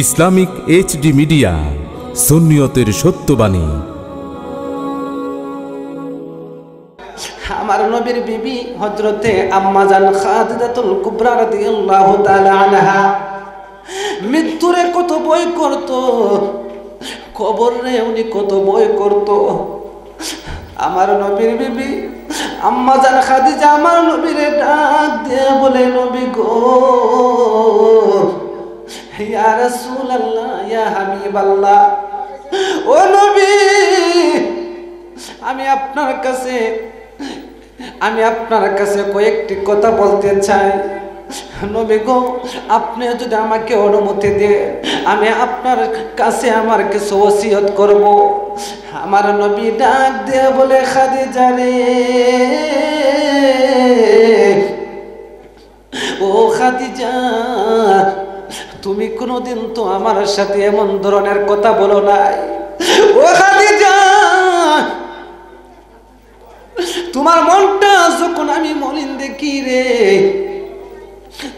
Islamic HD media, সুন্নিয়তের সত্যবাণী। আমার নবীর বিবি হযরতে আম্মা জান খাদিজাতুল কুবরা রাদিয়াল্লাহু তাআলা আনহা মৃত্যুরে কত ভয় করত, কবরে উনি কত ভয় করত। আমার নবীর বিবি আম্মা জান খাদিজা আমার নবীরে ডাক দিয়ে বলে, নবী গো, ইয়া রাসূলুল্লাহ, ইয়া হাবিবাল্লাহ, ও নবী, আমি আপনার কাছে কয়েকটি কথা বলতে চাই। নবী গো, আপনি যদি আমাকে অনুমতি দেন, আমি আপনার কাছে আমার কিছু ওসিয়ত করব। আমার নবী ডাক দিয়ে বলে, খাদিজা রে, ও খাদিজা, তুমি কোনোদিন তো আমার সাথে এমন ধরনের কথা বলো নাই। ও খাদিজা, তোমার মনটা যখন আমি মলিন দেখি রে,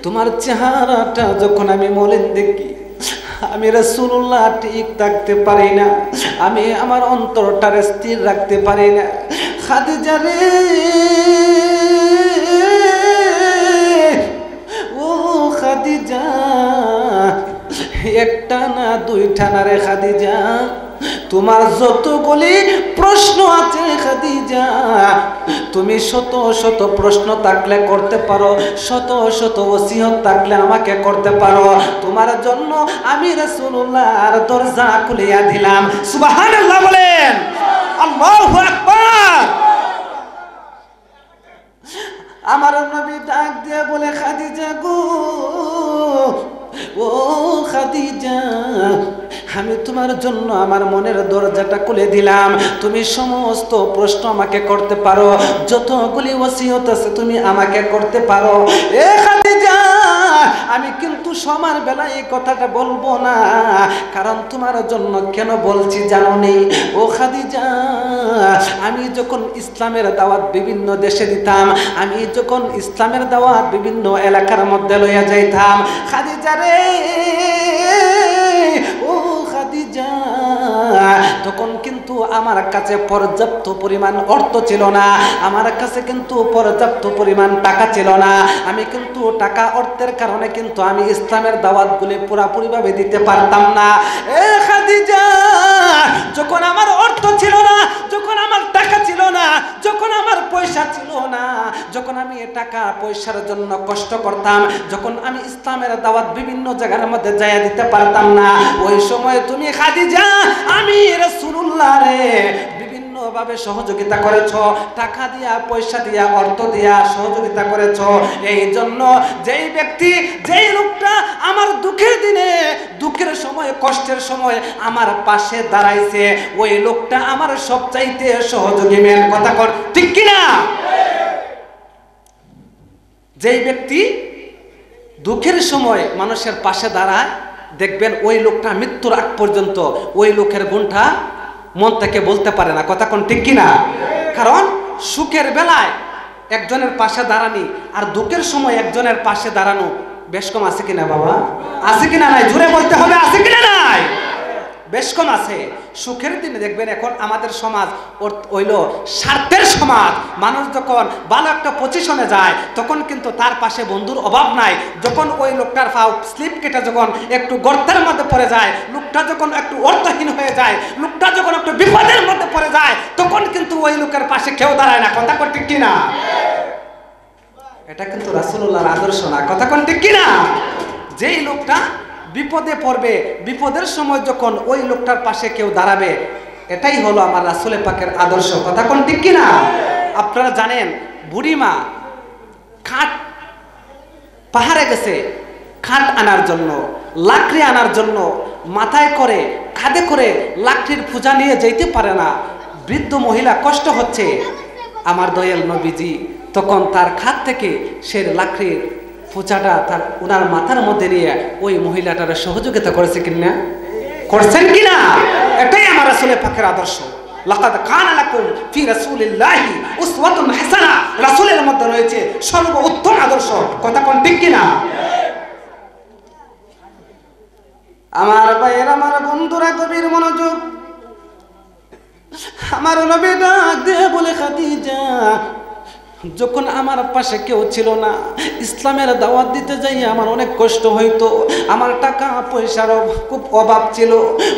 তোমার চেহারাটা যখন আমি মলিন দেখি, আমি রাসূলুল্লাহ ঠিক থাকতে পারি না, আমি আমার অন্তরটারে স্থির রাখতে পারি না। খাদিজা রে, ও খাদিজা, একটা না দুইটা না রে খাদিজা, তোমার যতগুলি প্রশ্ন আছে খাদিজা, তুমি শত শত প্রশ্ন থাকলে করতে পারো, শত শত ওসিয়ত থাকলে আমাকে করতে পারো। তোমার জন্য আমি রাসূলুল্লাহর দরজা খুলিয়া দিলাম। সুবহানাল্লাহ বলেন, আল্লাহু আকবার। আমার নবী ডাক দিয়ে বলে, খাদিজা গো, ও খাদিজা, আমি তোমার জন্য আমার মনের দরজাটা খুলে দিলাম, তুমি সমস্ত প্রশ্ন আমাকে করতে পারো, যতগুলি ওসিয়ত আছে তুমি আমাকে করতে পারো। এ খাদিজা, আমি কিন্তু সময়ের বেলায় এই কথাটা বলবো না, কারণ তোমার জন্য কেন বলছি জানো নি? ও খাদিজা, আমি যখন ইসলামের দাওয়াত বিভিন্ন দেশে দিতাম, আমি যখন ইসলামের দাওয়াত বিভিন্ন এলাকার মধ্যে লইয়া যাইতাম, খাদিজা রে, ও খাদিজা, তখন কিন্তু আমার কাছে পর্যাপ্ত পরিমাণ অর্থ ছিল না, আমার কাছে কিন্তু পর্যাপ্ত পরিমাণ টাকা ছিল না। আমি কিন্তু টাকা অর্থের কারণে কিন্তু আমি ইসলামের দাওয়াতগুলি পুরাপুরিভাবে দিতে পারতাম না। এ খাদিজা, যখন আমার অর্থ ছিল না, যখন আমার টাকা ছিল না, যখন আমার পয়সা ছিল না, যখন আমি টাকা পয়সার জন্য কষ্ট করতাম, যখন আমি ইসলামের দাওয়াত বিভিন্ন জায়গার মধ্যে যাইয়া দিতে পারতাম না, ওই সময় তুমি খাদিজা আমি রাসূলুল্লাহ রে বিভিন্ন ভাবে সহযোগিতা করেছো, টাকা দিয়া, পয়সা দিয়া, অর্থ দিয়া সহযোগিতা করেছো। এই জন্য যেই ব্যক্তি, যেই লোকটা আমার দুঃখের দিনে, দুঃখের সময়, কষ্টের সময় আমার পাশে দাঁড়াইছে, ওই লোকটা আমার সবচাইতে সহযোগী। মেন কথা কর, ঠিক কিনা? যেই ব্যক্তি দুঃখের সময় মানুষের পাশে দাঁড়ায়, দেখবেন ওই লোকটা মৃত্যুর আগ পর্যন্ত ওই লোকের গুণটা মন থেকে বলতে পারে না। কথা কোন, ঠিক কিনা? কারণ সুখের বেলায় একজনের পাশে দাঁড়ানি আর দুঃখের সময় একজনের পাশে দাঁড়ানো বেশ কম আছে কিনা বাবা? আছে কিনা নাই? জোরে বলতে হবে, আছে কিনা নাই? বেশ কম আছে। সুখের দিনে দেখবেন এখন আমাদের সমাজ হইল স্বার্থের সমাজ। মানুষ যখন ভালো একটা পজিশনে যায় তখন কিন্তু তার পাশে বন্ধুর অভাব নাই। যখন ওই লোকটার পাও স্লিপ কেটে যখন একটু গর্তের মধ্যে পড়ে যায়, লোকটা যখন একটু অর্থহীন হয়ে যায়, লোকটা যখন একটু বিপদের মধ্যে পড়ে যায়, তখন কিন্তু ওই লোকের পাশে কেউ দাঁড়ায় না। কথা কোন, ঠিক কিনা? এটা কিন্তু রাসূলুল্লাহর আদর্শ না। কথা কোন, ঠিক কিনা? যেই লোকটা বিপদে পড়বে, বিপদের সময় যখন ওই লোকটার পাশে কেউ দাঁড়াবে, এটাই হলো আমার রাসূলের পাকের আদর্শ। কথা কোন, ঠিক কিনা? আপনারা জানেন, বুড়িমা খাট পাহাড়ে গেছে খাট আনার জন্য, লাকড়ি আনার জন্য, মাথায় করে কাঁধে করে লাকড়ির পূজা নিয়ে যেতে পারে না। বৃদ্ধ মহিলা কষ্ট হচ্ছে, আমার দয়াল নবীজি তখন তার খাট থেকে সে লাকড়ির পূজাটা তার ওনার মাথার মধ্যে নিয়ে ওই মহিলাটার সহযোগিতা করেছে কিনা? করছেন কিনা? এটাই আমার রাসূলের পাকের আদর্শ। লাকাদ কানা লাকুম ফি রাসূলিল্লাহি উসওয়াতুন হাসানা, রাসূলের মধ্যে রয়েছে সর্বোত্তম আদর্শ। কথা কোন, ঠিক কিনা? আমার ভাইয়ের, আমার বন্ধুরা, গভীর মনোযোগ। আমার নবী ডাক দিয়ে বলে, খাদিজা, যখন আমার পাশে কেউ ছিল না, ইসলামের দাওয়াত দিতে যাই আমার অনেক কষ্ট হইতো, আমার টাকা পয়সার খুব অভাব ছিল,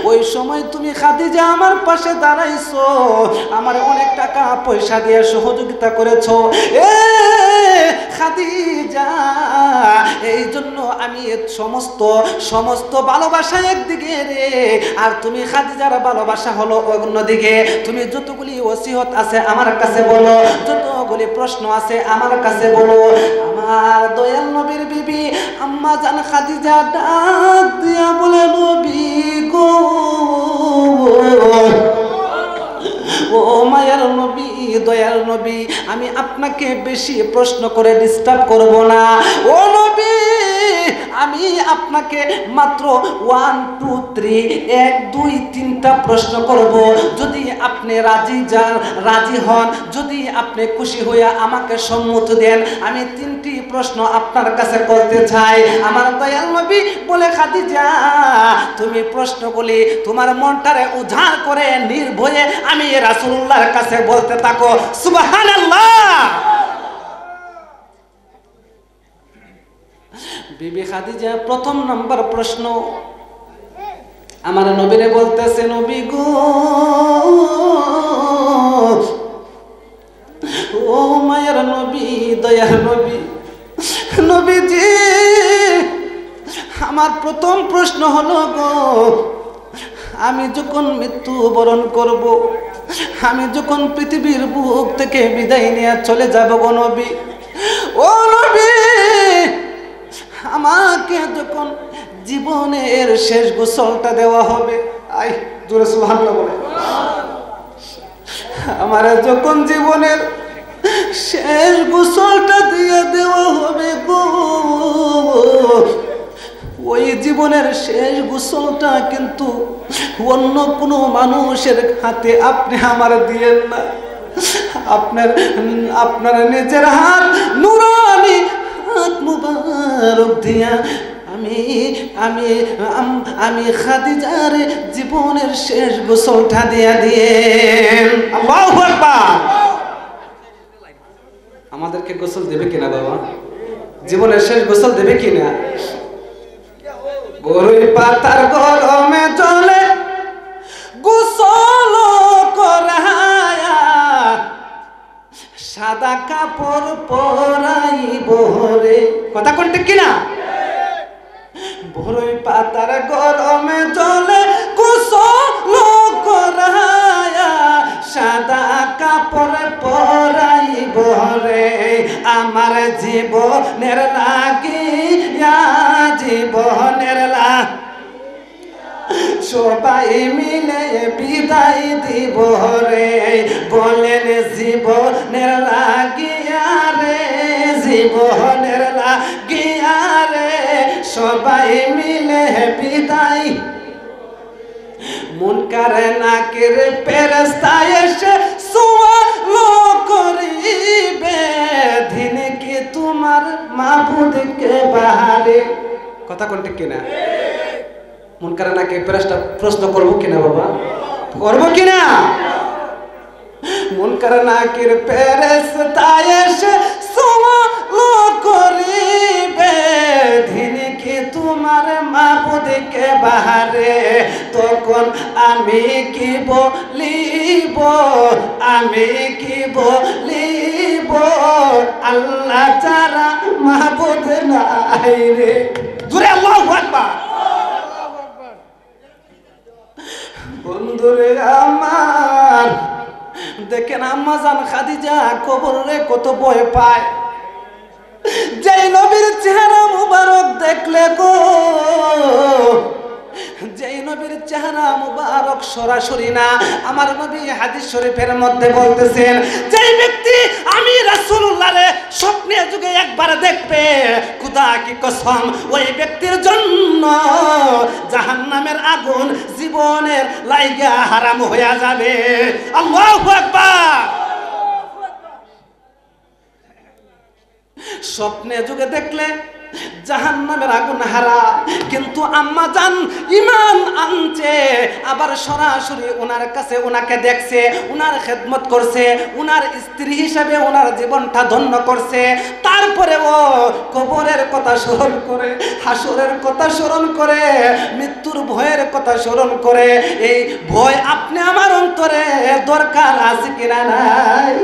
ওই সময় তুমি খাদিজা আমার পাশে দাঁড়াইছো, আমার অনেক টাকা পয়সা দিয়ে সহযোগিতা করেছো। এ খাদিজা, এই জন্য আমি সমস্ত ভালোবাসা একদিকে রে, আর তুমি খাদিজার ভালোবাসা হলো অন্যদিকে। তুমি যতগুলি ওসিয়ত আছে আমার কাছে বলো, যতগুলি প্রশ্ন আছে আমার কাছে বলো। আমার দয়াল নবীর বিবি আম্মা জান খাদিজা ডাক দিয়া বলে, নবী গো, ও মায়ার নবী, দয়াল নবী, আমি আপনাকে বেশি প্রশ্ন করে ডিস্টার্ব করব না। ও নবী, আমি আপনাকে মাত্র 1 2 3 1 2 3টা প্রশ্ন করব। যদি আপনি রাজি হন, যদি আপনি খুশি হইয়া আমাকে সম্মত দেন, আমি 3টি প্রশ্ন আপনার কাছে করতে চাই। আমার দয়াল নবী বলে, খাদিজা, তুমি প্রশ্নগুলি তোমার মনটারে উজাড় করে নির্ভয়ে আমি রাসূলুল্লাহর কাছে বলতে থাকো। সুবহানাল্লাহ। বিবি খাদিজা প্রথম নাম্বার প্রশ্ন আমার নবীরে বলতেছে, নবী গো, ও মায়ের নবী, দয়ার নবী, নবীজি, আমার প্রথম প্রশ্ন হলো গো, আমি যখন মৃত্যুবরণ করব, আমি যখন পৃথিবীর বুক থেকে বিদায় নিয়ে চলে যাব গো নবী, ও নবী, আমাকে যখন জীবনের শেষ গোসলটা দেওয়া হবে, আই জোরে সুবহানাল্লাহ বলে, আমার যখন জীবনের শেষ গোসলটা দিয়ে দেওয়া হবে গো, ওই জীবনের শেষ গোসলটা কিন্তু অন্য কোনো মানুষের হাতে আপনি আমার দিয়েন না, আপনার নিজের হাত নুরানি হাত মুবারক দিয়া আমি খাদিজার জীবনের শেষ গোসলটা দিয়া দিয়েন। আল্লাহু আকবার। আমাদেরকে গোসল দেবে কিনা বাবা? জীবনের শেষ গোসল দেবে কিনা? বরই পাতার গরমে চলে গোসল করায়া, সাদা কাপড় পরাইব রে। কথা কোনটা কিনা? বরই পাতার গরমে চলে গোসল করায়া, সাদা কাপড় পরাইব রে, আমার জীবনের লাগিয়া, জীবনের সবাই মিলে বিদায় দিব রে, বলেন জীবনের লাগিয়া রে, জীবনের লাগিয়া রে, সবাই মিলে বিদায়। মুনকার নাকির ফেরেশতা এসে সুয়ালো করিবে, দিন কি তোমার মাবুদকে বাহারে। কথা কোনটা কিনা? মুনকার নাকির ফেরেশতা প্রশ্ন করব কিনা বাবা? করব কিনা? মুনকার নাকির ফেরেশতা এসে সুয়ালো করিবে, দিন কি তোমার মাবুদকে বাহারে, তখন আমি কি বলিব, আমি কি বলিব, আল্লাহ ছাড়া মাবুদ নাই রে। জোরে আল্লাহু আকবার। বন্ধুরে আমার, দেখেন আম্মা জান খাদিজা কবরে কত ভয় পায়। যেই নবীর চেহারা মুবারক দেখলে গো, যেই নবীর চেহারা মুবারক সরাসরি না, আমার নবী হাদিস শরীফের মধ্যে বলতেছেন, যেই ব্যক্তি আমি রাসূলুল্লাহরে স্বপ্নে যুগে একবার দেখবে, খোদা কি কসম, ওই ব্যক্তির জন্য জাহান্নামের আগুন জীবনের লাইগা হারাম হয়ে যাবে। আল্লাহু আকবার। স্বপ্নে যুগে দেখলে জাহান্নামের আগুন হারাম, কিন্তু আম্মা জান ঈমান আনছে, আবার সরাসরি ওনার কাছে ওনাকে দেখছে, ওনার খেদমত করছে, ওনার স্ত্রী হিসেবে ওনার জীবনটা ধন্য করছে। তারপরে ও কবরের কথা স্মরণ করে, হাসরের কথা স্মরণ করে, মৃত্যুর ভয়ের কথা স্মরণ করে। এই ভয় আপনি আমার অন্তরে দরকার আছে কিনা নাই?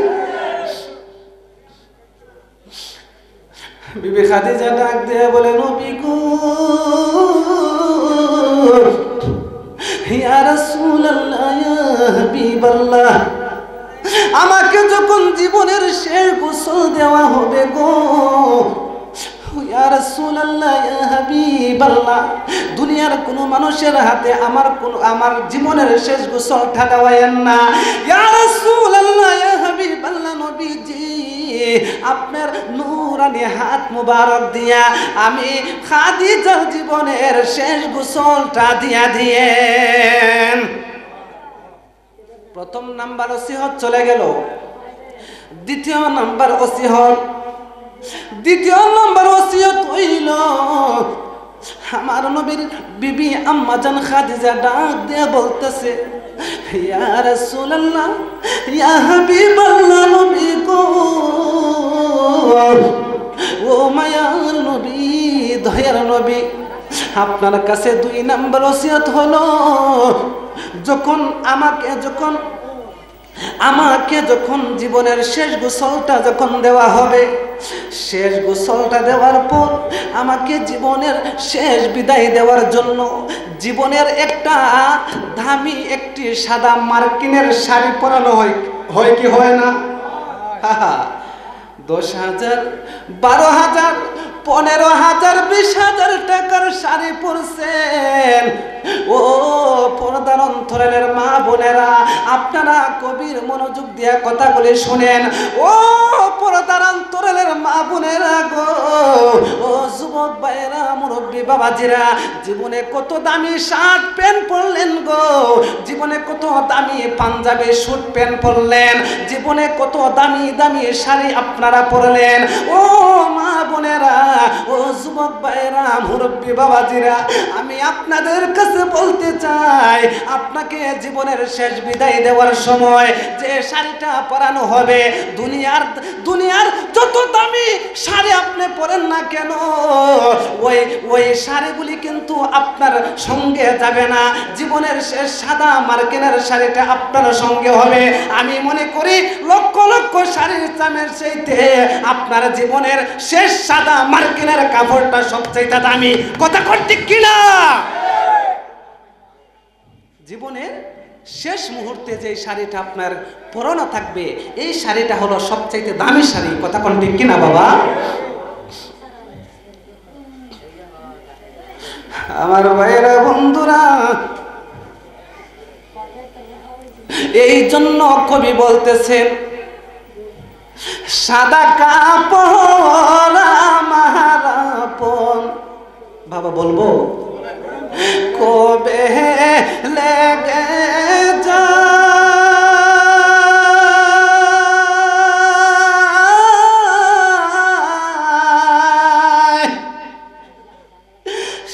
বিবি খাদিজা ডাক দিয়ে বলে, নবী গো, ইয়া রাসূলুল্লাহ, ইয়া হাবিবাল্লাহ, আমাকে যখন জীবনের শেষ গোসল দেওয়া হবে গো, ইয়া রাসূলুল্লাহ, ইয়া হাবিবাল্লাহ, দুনিয়ার কোন মানুষের হাতে আমার জীবনের শেষ গোসলটা দেওয়ায়েন না। ইয়া রাসূলুল্লাহ, ইয়া হাবিবাল্লাহ, নবীজি আপনার নূরানি হাত মুবারক দিয়া আমি খাদিজার জীবনের শেষ গোসলটা দিয়া দিয়েন। প্রথম নাম্বার ওসিয়ত চলে গেল। দ্বিতীয় নাম্বার ওসিয়ত হইল, আমার নবীর বিবি আম্মা জান খাদিজা ডাক দিয়ে বলতেছে, ইয়া রাসূলুল্লাহ, ইয়া হাবিবাল্লাহ, নবী গো, ও মায়ার নবী, দয়ার নবী, আপনার কাছে 2 নাম্বার ওসিয়ত হলো, আমাকে যখন জীবনের শেষ গোসলটা যখন দেওয়া হবে, শেষ গোসলটা দেওয়ার পর আমাকে জীবনের শেষ বিদায় দেওয়ার জন্য জীবনের একটা দামি একটি সাদা মার্কিনের শাড়ি পরানো হয় কি হয় না? 10,000, 12,000, 15,000, 20,000 টাকার শাড়ি পরছেন। ও পর্দার অন্তরালের মা বোনেরা, আপনারা কবির মনোযোগ দিয়ে কথাগুলি শুনেন। ও পর্দার অন্তরালের মা বোনেরা গো, ও যুবক ভাইরা, মুরব্বী বাবাজিরা, জীবনে কত দামি শার্ট প্যান্ট পরলেন গো, জীবনে কত দামি পাঞ্জাবি স্যুট প্যান্ট পরলেন, জীবনে কত দামি দামি শাড়ি আপনারা পরলেন। ও মা বোনেরা, ও যুবক ভাইরা, মুরব্বী বাবাজিরা, আমি আপনাদের কাছে বলতে চাই, আপনাকে জীবনের শেষ বিদায় দেওয়ার সময় যে শাড়িটা পরানো হবে, দুনিয়ার যত দামি শাড়ি আপনি পরেন না কেন, ওই শাড়িগুলি কিন্তু আপনার সঙ্গে যাবে না। জীবনের শেষ সাদা মার্কিনের শাড়িটা আপনার সঙ্গে হবে। আমি মনে করি লক্ষ লক্ষ শাড়ির চামের চাইতে আপনার জীবনের শেষ সাদা মার্কিনের কাপড়টা সবচাইতে দামি। কথা ঠিক কিনা? জীবনের শেষ মুহূর্তে যে শাড়িটা আপনার পরনে থাকবে, এই শাড়িটা হলো সবচাইতে দামি শাড়ি। কথা ঠিক কিনা বাবা? আমার ভাইরা, বন্ধুরা, এই জন্য কবি বলতেছেন, সাদা কাপড় আমার আপন। বাবা বলবো, কবে লেগে যায়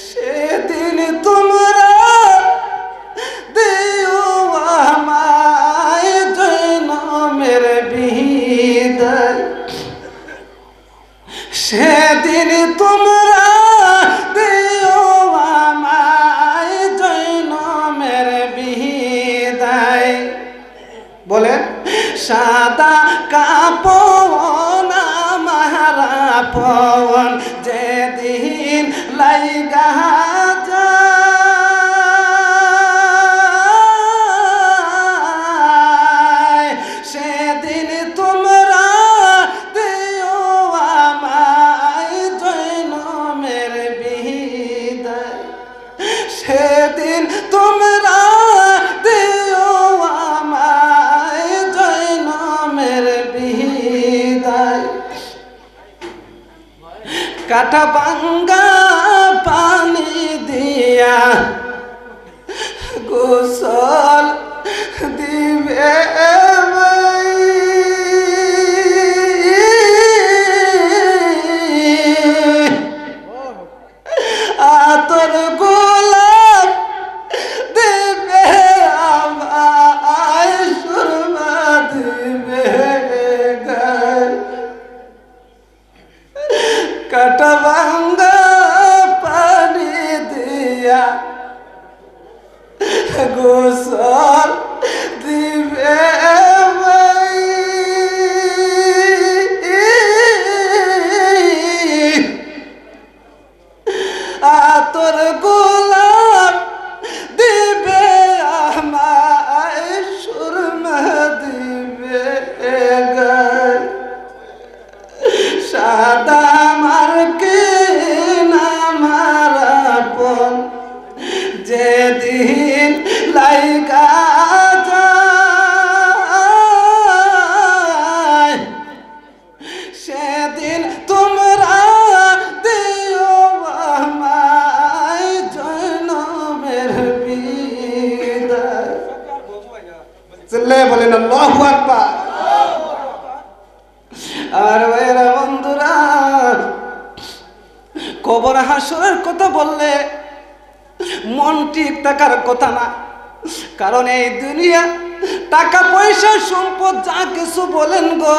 সেদিন তোমরা দিও আমায় জনমের বিদায়, সেদিন তোমরা দিও আমায় জনমের বিদায়। বলে, সাদা কাপড় আমার আপন, যেদিন লাইগা যায় সেদিন তোমরা দিও আমায় জনমের বিদায়, সেদিন তোমরা দিও আমায় জনমের বিদায়। কাটা ভাঙ্গা পানি দিয়া গোসল দিবে আতর গোলাপ দেবে আমায় সুরমা দেবে গায় কাটা ভাঙ্গা পানি দিয়া গোসল দিবে আতর গোলাপ দিবে আমায় সুরমা দিবে গায় সাদা মার্কে নামার আপন যেদিন লাইগা যায় সেদিন তোমরা দিও আমায় জনমের বিদায়। চিল্লায়ে বলেন আল্লাহু আকবার। আর ভাইরা বন্ধুরা, কবর হাসরের কথা বললে মন ঠিক থাকার কথা না, কারণ এই দুনিয়া টাকা পয়সা সম্পদ যা কিছু বলেন গো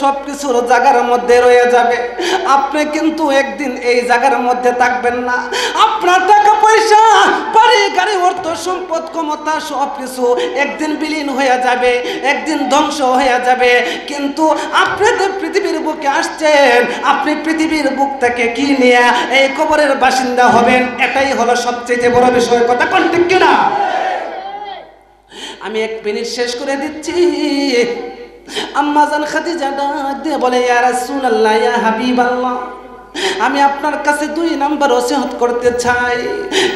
সবকিছুর জায়গার মধ্যে রয়ে যাবে। আপনি কিন্তু একদিন এই জায়গার মধ্যে থাকবেন না। আপনার টাকা পয়সা বাড়ি গাড়ি অর্থ সম্পদ ক্ষমতা সবকিছু একদিন বিলীন হয়ে যাবে, একদিন ধ্বংস হয়ে যাবে। কিন্তু আপনি তো পৃথিবীর বুকে আসছেন, আপনি পৃথিবীর বুক থেকে কি নিয়ে এই কবরের বাসিন্দা হবেন, এটাই হলো সবচেয়ে বড় বিষয়। কথা কোন ঠিক কিনা? আমি 1 মিনিট শেষ করে দিচ্ছি। আম্মা জান খাদিজা ডাক দিয়ে বলে, ইয়া রাসূলুল্লাহ, ইয়া হাবিবাল্লাহ, আমি আপনার কাছে 2 নাম্বার ওসিয়ত করতে চাই।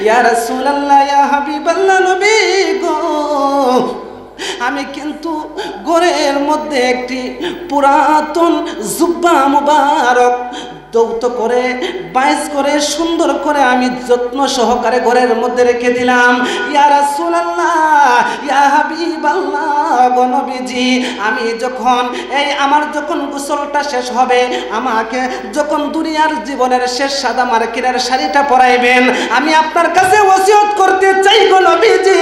ইয়া রাসূলুল্লাহ, ইয়া হাবিবাল্লাহ, নবী গো, আমি কিন্তু ঘরের মধ্যে একটি পুরাতন জুব্বা মুবারক দৌত করে 22 করে সুন্দর করে আমি যত্ন সহকারে ঘরের মধ্যে রেখে দিলাম। ইয়া রাসূলুল্লাহ, ইয়া হাবিবাল্লাহ, গো নবীজি, আমি যখন আমার যখন গোসলটা শেষ হবে, আমাকে যখন দুনিয়ার জীবনের শেষ সাদা মার্কিনের শাড়িটা পরাইবেন, আমি আপনার কাছে ওসিয়ত করতে চাই গো নবীজি,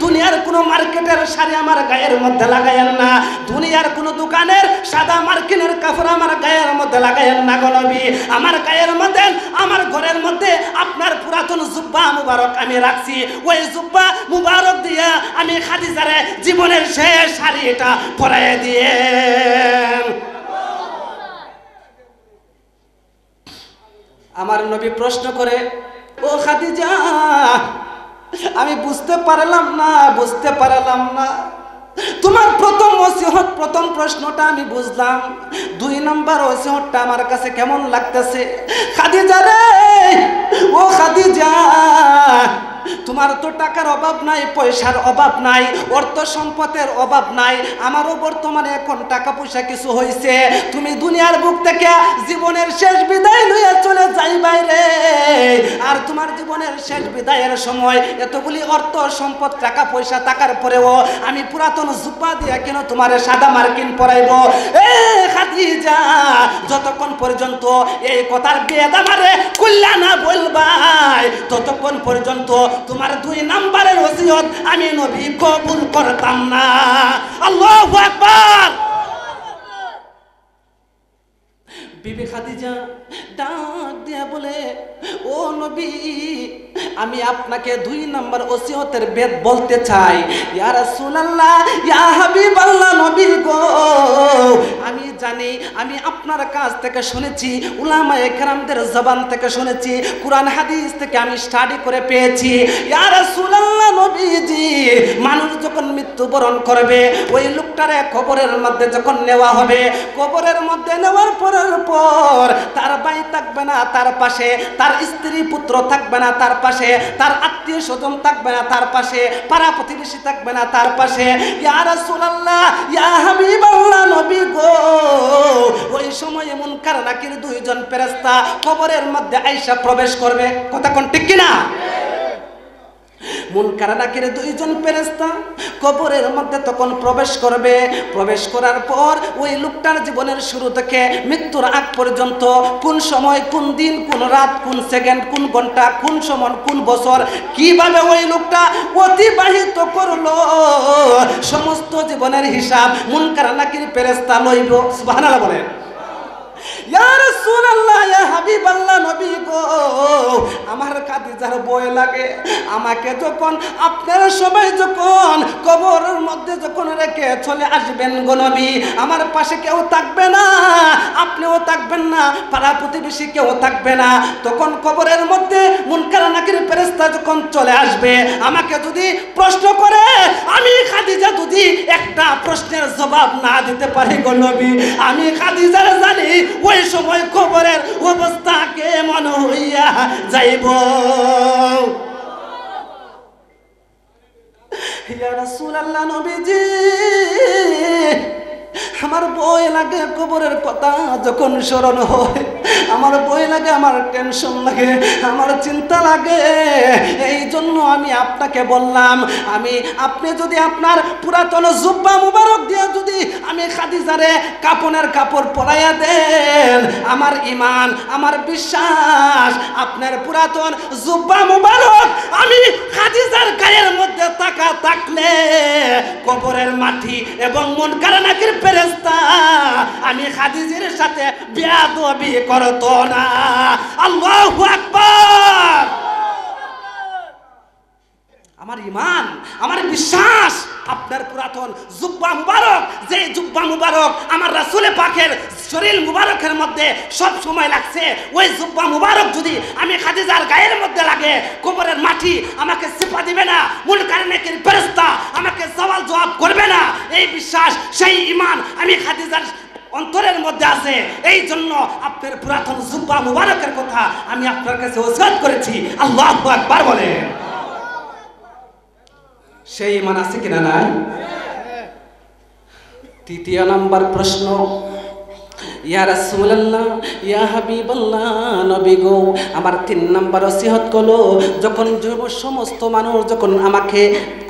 দুনিয়ার কোনো মার্কেটের শাড়ি আমার গায়ের মধ্যে লাগায়েন না, দুনিয়ার কোনো দোকানের সাদা মার্কিনের কাপড় আমার গায়ের মধ্যে লাগায়েন না গো নবী। আমার গায়ের মধ্যে, আমার ঘরের মধ্যে আপনার পুরাতন জুব্বা মুবারক আমি রাখছি। ওই জুব্বা মুবারক দিয়ে আমি খাদিজারে জীবনের শেষ শাড়িটা পরাইয়া দিয়ে। আমার নবী প্রশ্ন করে, ও খাদিজা, আমি বুঝতে পারলাম না তোমার প্রথম ওসিয়ত, প্রথম প্রশ্নটা আমি বুঝলাম, 2 নাম্বার ওসিয়তটা আমার কাছে কেমন লাগতেছে? খাদিজা রে, ও খাদিজা, তোমার তো টাকার অভাব নাই, পয়সার অভাব নাই, অর্থ সম্পদের অভাব নাই, আমারও বর্তমানে এখন টাকা পয়সা কিছু হয়েছে, তুমি দুনিয়ার বুক থেকে জীবনের শেষ বিদায় লইয়া চলে যাই বাইরে। আর তোমার জীবনের শেষ বিদায়ের সময় এতগুলি অর্থ সম্পদ টাকা পয়সা থাকার পরেও আমি পুরাতন জুব্বা দিয়ে কেন তোমার সাদা মার্কিন পরাইব? এ খাদিজা, যতক্ষণ পর্যন্ত এই কথার বেদ আমারে কল্যা না বলবাই, ততক্ষণ পর্যন্ত তোমার 2 নাম্বারের ওসিয়ত আমি নবী কবুল করতাম না। আল্লাহু আকবার। বিবি খাদিজা ডাক দিয়া বলে, ও নবী, আমি আপনাকে 2 নাম্বার ওসিয়তের বেদ বলতে চাই। ইয়া রাসূলুল্লাহ, ইয়া হাবিবাল্লাহ, নবী গো, আমি জানি, আমি আপনার কাছ থেকে শুনেছি, উলামায়ে কেরামদের জবান থেকে শুনেছি, কুরআন হাদিস থেকে আমি স্টাডি করে পেয়েছি। ইয়া রাসূলুল্লাহ, নবীজি, মানুষ যখন মৃত্যুবরণ করবে, ওই লোকটারে কবরের মধ্যে যখন নেওয়া হবে, কবরের মধ্যে নেওয়ার পরের পর তার ভাই থাকবে না তার পাশে, তার স্ত্রী পুত্র থাকবে না তার পাশে, তার আত্মীয় স্বজন থাকবে না তার পাশে, পাড়া প্রতিবেশী থাকবে না তার পাশে। ইয়া রাসূলুল্লাহ, ইয়া হাবিবাল্লাহ, নবী গো, ওই সময় মুনকার নাকির 2 জন ফেরেশতা কবরের মধ্যে আইসা প্রবেশ করবে। কথা কোন ঠিক কিনা? মুনকার নাকির দুইজন ফেরেশতা কবরের মধ্যে তখন প্রবেশ করবে। প্রবেশ করার পর ওই লোকটার জীবনের শুরু থেকে মৃত্যুর আগ পর্যন্ত কোন সময়, কোন দিন, কোন রাত, কোন সেকেন্ড, কোন ঘন্টা, কোন সময়, কোন বছর কিভাবে ওই লোকটা অতিবাহিত করলো সমস্ত জীবনের হিসাব মুনকার নাকির ফেরেশতা লইব। সুবহানাল্লাহ বলেন। ইয়া রাসূলুল্লাহ, ইয়া হাবিবাল্লাহ, নবী গো, আমার খাদিজার ভয় লাগে। আমাকে যখন আপনারা সবাই যখন কবরের মধ্যে যখন রেখে চলে আসবেন গো নবী, আমার পাশে কেউ থাকবে না, আপনিও থাকবেন না, পাড়া প্রতিবেশী কেউ থাকবে না। তখন কবরের মধ্যে মুনকার নাকির ফেরেশতা যখন চলে আসবে, আমাকে যদি প্রশ্ন করে, আমি খাদিজা যদি একটা প্রশ্নের জবাব না দিতে পারি গো নবী, আমি খাদিজার জানি ওই সময় কবরের অবস্থা কেমন হইয়া যাইব। ইয়া রাসূলুল্লাহ, নবীজি, আমার ভয় লাগে কবরের কথা যখন স্মরণ হয়, আমার ভয় লাগে, আমার টেনশন লাগে, আমার চিন্তা লাগে। এই জন্য আমি আপনাকে বললাম, আপনি যদি আপনার পুরাতন জুব্বা মুবারক দিয়ে যদি আমি খাদিজারে কাপনের কাপড় পরাইয়া দেন, আমার ঈমান, আমার বিশ্বাস, আপনার পুরাতন জুব্বা মুবারক আমি খাদিজার গায়ের মধ্যে থাকলে কবরের মাটি এবং মুনকার নাকির ফেরেশতা আমি খাদিজার সাথে বেয়াদবি করতো না। আল্লাহু আকবার। আমার ঈমান, আমার বিশ্বাস, আপনার পুরাতন জুব্বা মুবারক, যে জুব্বা মুবারক আমার রাসূল পাকের শরীর মুবারকের মধ্যে সব সময় লাগছে, ওই জুব্বা মুবারক যদি আমি খাদিজার গায়ের মধ্যে লাগে, কবরের মাটি আমাকে সিপা দিবে না, মুনকার নাকির ফেরেশতা আমাকে সওয়াল জবাব করবে না। এই বিশ্বাস, সেই ঈমান আমি খাদিজার অন্তরের মধ্যে আছে। এই জন্য আপনার পুরাতন জুব্বা মুবারকের কথা আমি আপনার কাছে ওসিয়ত করেছি। আল্লাহু আকবার বলেন। সেই ঈমান আছে কিনা নাই? তৃতীয় নাম্বার প্রশ্ন, ইয়া রাসূলুল্লাহ, ইয়া হাবিবাল্লাহ, নবী গো, আমার 3 নাম্বার নসিহত হলো, যখন সমস্ত মানুষ যখন আমাকে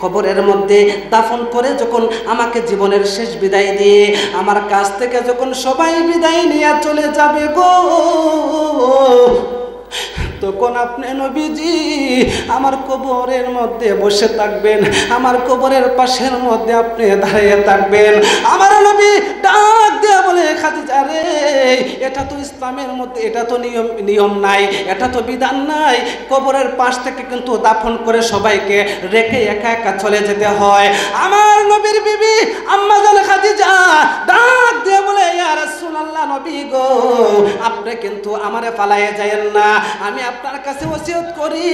কবরের মধ্যে দাফন করে, যখন আমাকে জীবনের শেষ বিদায় দিয়ে আমার কাছ থেকে যখন সবাই বিদায় নিয়ে চলে যাবে গো, তখন আপনি নবীজি আমার কবরের মধ্যে বসে থাকবেন, আমার কবরের পাশের মধ্যে আপনি দাঁড়িয়ে থাকবেন। আমার নবী ডাক দিয়ে বলে, খাদিজা রে, এটা তো ইসলামের মধ্যে, এটা তো নিয়ম নাই, এটা তো বিধান নাই, কবরের পাশ থেকে কিন্তু দাফন করে সবাইকে রেখে একা একা চলে যেতে হয়। আমার নবীর বিবি আম্মা জান খাদিজা ডাক দিয়ে বলে, ইয়া রাসূলুল্লাহ, নবী গো, আপনি কিন্তু আমারে পালায়ে যায়েন না, আমি আপনার কাছে ওসিয়ত করি,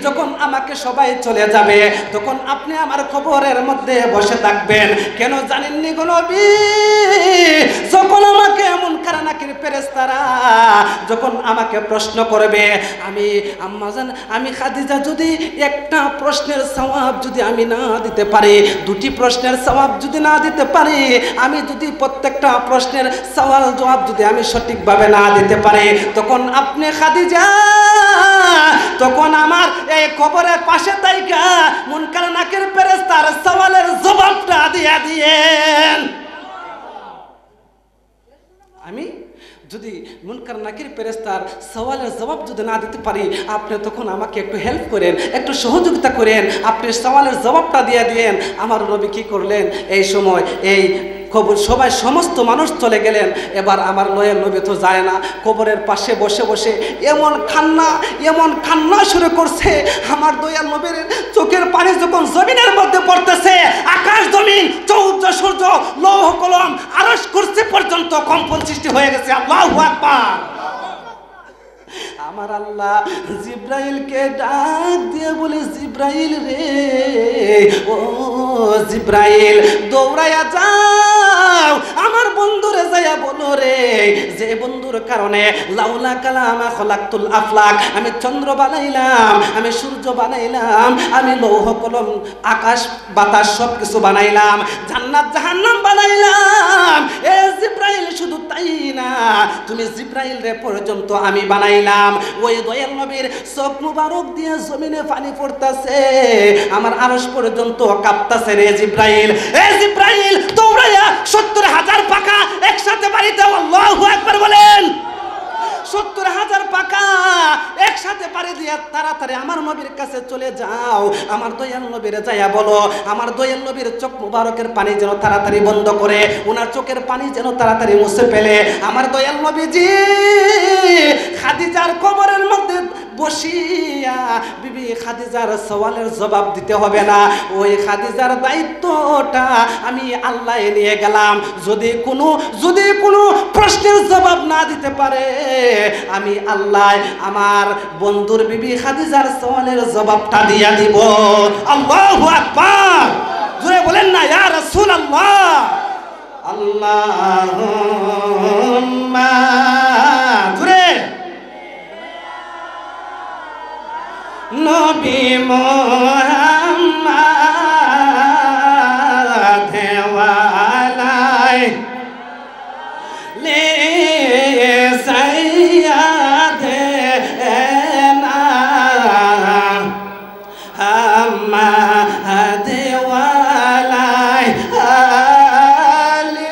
যখন আমাকে সবাই চলে যাবে তখন আপনি আমার কবরের মধ্যে বসে থাকবেন। কেন জানেননি গো নবী? যখন আমাকে মুনকার নাকির ফেরেশতারা যখন আমাকে প্রশ্ন করবে, আমি আম্মাজান, আমি খাদিজা যদি একটা প্রশ্নের জবাব যদি আমি না দিতে পারি, 2টি প্রশ্নের জবাব যদি না দিতে পারি, আমি যদি প্রত্যেকটা প্রশ্নের সওয়াল জবাব যদি আমি সঠিকভাবে না দিতে পারি, তখন আপনি খাদিজা, তখন আমার এই কবরের পাশে তাইকা মুনকার নাকির ফেরেশতার সওয়ালের জবাবটা দিয়া দিয়েন। আমি যদি মুনকার নাকির ফেরেশতার সওয়ালের জবাব যদি না দিতে পারি, আপনি তখন আমাকে একটু হেল্প করেন, একটু সহযোগিতা করেন, আপনি সওয়ালের জবাবটা দিয়ে দিয়েন। আমার নবী কি করলেন? এই সময় এই কবর সবাই সমস্ত মানুষ চলে গেলেন, এবার আমার নয়ের নবী তো যায় না, কবরের পাশে বসে বসে এমন কান্না শুরু করছে। আমার দয়াল নবীর চোখের পানি যখন জমিনের মধ্যে পড়তেছে, আকাশ জমিন 14 সূর্য লৌহ কলম আরশ কুরসি পর্যন্ত কম্পন সৃষ্টি হয়ে গেছে। আল্লাহু আকবার। আমার আল্লাহ জিব্রাইলকে ডাক দিয়ে বলে, জিব্রাইল রে, ও জিব্রাইল, দৌড়াইয়া যা যাও, আমার বন্ধুরে যাইয়া বলো রে, যে বন্ধুর কারণে লাউলা কালামা খলাকতুল আফলাক, আমি চন্দ্র বানাইলাম, আমি সূর্য বানাইলাম, আমি লৌহ কলম আকাশ বাতাস সব কিছু বানাইলাম, জান্নাত জাহান্নাম বানাইলাম। এ জিব্রাইল শুধু তাই না, তুমি জিব্রাইল রে পর্যন্ত আমি বানাইলাম। ওই দয়াল নবীর চোখ মুবারক দিয়ে জমিনে পানি পড়তাছে, আমার আরশ পর্যন্ত কাঁপতাছে রে জিব্রাইল। এ জিব্রাইল দৌড়াইয়া 70,000 পাখা একসাথে বাড়িতে আল্লাহু আকবার বলেন। 70,000 পাখা একসাথে পাড়ি দিয়া তাড়াতাড়ি আমার নবীর কাছে চলে যাও। আমার দয়াল নবীরে যাইয়া বলো, আমার দয়াল নবীর চোখ মুবারকের পানি যেন তাড়াতাড়ি বন্ধ করে, ওনার চোখের পানি যেন তাড়াতাড়ি মুছে ফেলে। আমার দয়াল নবীজি খাদিজার কবরের মধ্যে বসিয়া বিবি খাদিজার সওয়ালের জবাব দিতে হবে না, ওই খাদিজার দায়িত্বটা আমি আল্লাহ নিয়ে গেলাম। যদি কোনো প্রশ্নের জবাব না দিতে পারে, আমি আল্লাহ আমার বন্ধুর বিবি খাদিজার সওয়ালের জবাবটা দিয়া দিব। আল্লাহু আকবার, জোরে বলেন না ইয়া রাসূলুল্লাহ। আল্লাহুম্মা, জোরে, নবী মুহাম্মদ ওয়ালাই লে সাইয়্যিদানা মুহাম্মদ ওয়ালাই আলি।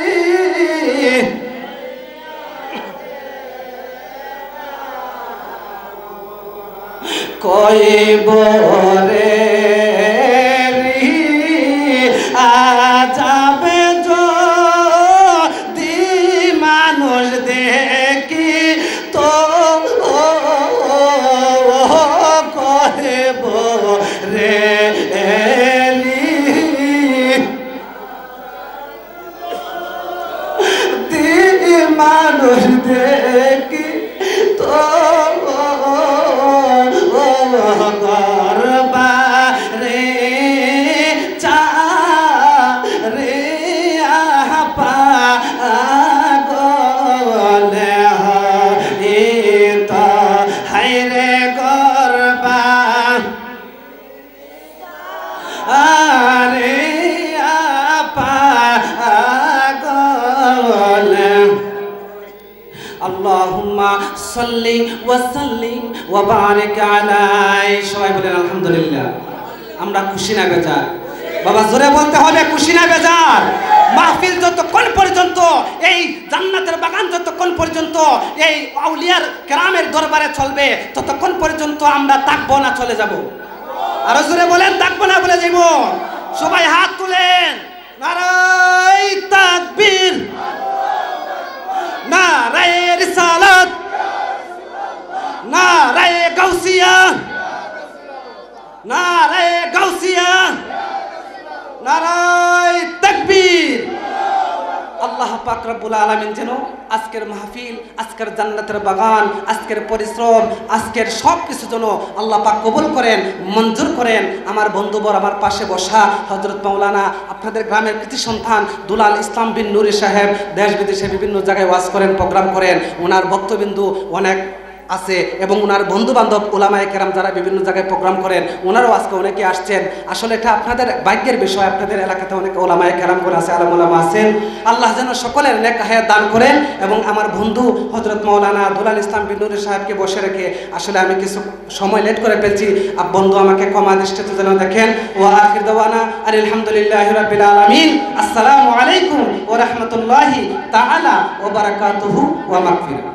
কইব রে আজাবে যদি মানুষ দেখি তো কইব রে মানুষ দেখি তো রে চা রে আপা গলে তো হাইরে গরবা আরে আপা গলে। আল্লাহুম্মা সাল্লি ওয়া সাল্লিম ওয়া বারিক আলাইহি। সবাই বলেন আলহামদুলিল্লাহ। আমরা খুশি না বেজার? বাবা জোরে বলতে হবে, খুশি না বেজার? মাহফিল যতক্ষণ পর্যন্ত, এই জান্নাতের বাগান যতক্ষণ পর্যন্ত এই আউলিয়ার কেরামের দরবারে চলবে, ততক্ষণ পর্যন্ত আমরা থাকবো না চলে যাব? আরো জোরে বলেন, থাকবো না বলে যাব? সবাই হাত তুলেন, নারায়ে তাকবীর, নারায়ে রিসালাত, নারায়ে গাউসিয়া, নারায়ে গাউসিয়া, নারায়ে তাকবীর। আল্লাহ পাক রব্বুল আলামিন যেন আজকের মাহফিল, আজকের জান্নাতের বাগান, আজকের পরিশ্রম, আজকের সব কিছু যেন আল্লাহ পাক কবুল করেন, মঞ্জুর করেন। আমার বন্ধুবর, আমার পাশে বসা হযরত মাওলানা, আপনাদের গ্রামের কৃতি সন্তান দুলাল ইসলাম বিন নুরি সাহেব দেশ বিদেশে বিভিন্ন জায়গায় ওয়াজ করেন, প্রোগ্রাম করেন। ওনার বক্তবিন্দু অনেক আছে এবং ওনার বন্ধু বান্ধব ওলামায়ে কেরাম যারা বিভিন্ন জায়গায় প্রোগ্রাম করেন, ওনারাও আজকে অনেকে আসছেন। আসলে এটা আপনাদের ভাগ্যের বিষয়, আপনাদের এলাকাতে অনেক ওলামায়ে কেরামগুলো আছে, আলেম ওলামা আছেন। আল্লাহ যেন সকলের নেক হায়াত দান করেন। এবং আমার বন্ধু হযরত মাওলানা দুলাল ইসলাম বিন নুরি সাহেবকে বসে রেখে আসলে আমি কিছু সময় লেট করে ফেলছি, বন্ধু আমাকে ক্ষমা দৃষ্টিতে যেন দেখেন। ওয়া আখির দাওয়ানা আলহামদুলিল্লাহি রাব্বিল আলামিন। আসসালামু আলাইকুম ওয়া রাহমাতুল্লাহি তাআলা ওয়া বারাকাতুহু ওয়া মাগফিরাহ।